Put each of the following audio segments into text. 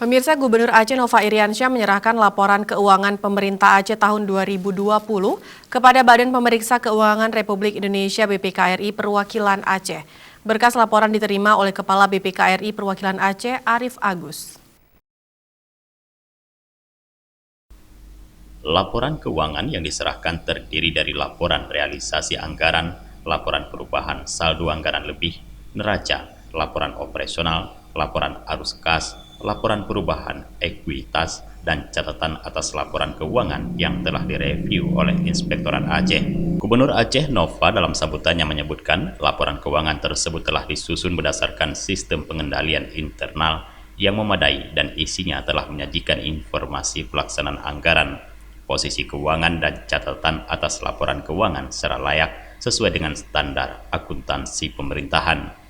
Pemirsa, Gubernur Aceh Nova Iriansyah menyerahkan laporan keuangan pemerintah Aceh tahun 2020 kepada Badan Pemeriksa Keuangan Republik Indonesia BPKRI Perwakilan Aceh. Berkas laporan diterima oleh Kepala BPKRI Perwakilan Aceh, Arif Agus. Laporan keuangan yang diserahkan terdiri dari laporan realisasi anggaran, laporan perubahan saldo anggaran lebih, neraca, laporan operasional, laporan arus kas, laporan perubahan ekuitas, dan catatan atas laporan keuangan yang telah direview oleh Inspektorat Aceh. Gubernur Aceh Nova dalam sambutannya menyebutkan laporan keuangan tersebut telah disusun berdasarkan sistem pengendalian internal yang memadai dan isinya telah menyajikan informasi pelaksanaan anggaran, posisi keuangan dan catatan atas laporan keuangan secara layak sesuai dengan standar akuntansi pemerintahan.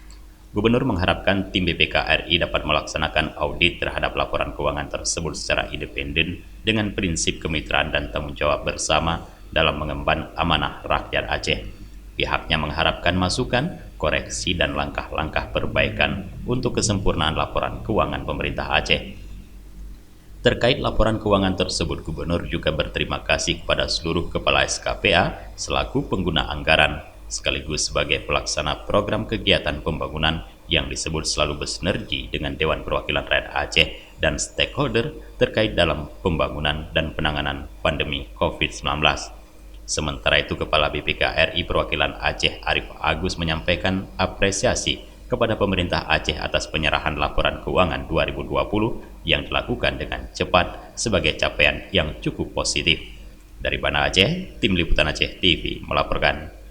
Gubernur mengharapkan tim BPKRI dapat melaksanakan audit terhadap laporan keuangan tersebut secara independen dengan prinsip kemitraan dan tanggung jawab bersama dalam mengemban amanah rakyat Aceh. Pihaknya mengharapkan masukan, koreksi, dan langkah-langkah perbaikan untuk kesempurnaan laporan keuangan pemerintah Aceh. Terkait laporan keuangan tersebut, Gubernur juga berterima kasih kepada seluruh kepala SKPA selaku pengguna anggaran, sekaligus sebagai pelaksana program kegiatan pembangunan yang disebut selalu bersinergi dengan Dewan Perwakilan Rakyat Aceh dan stakeholder terkait dalam pembangunan dan penanganan pandemi COVID-19. Sementara itu, Kepala BPKRI Perwakilan Aceh Arif Agus menyampaikan apresiasi kepada pemerintah Aceh atas penyerahan laporan keuangan 2020 yang dilakukan dengan cepat sebagai capaian yang cukup positif. Dari Banda Aceh, Tim Liputan Aceh TV melaporkan.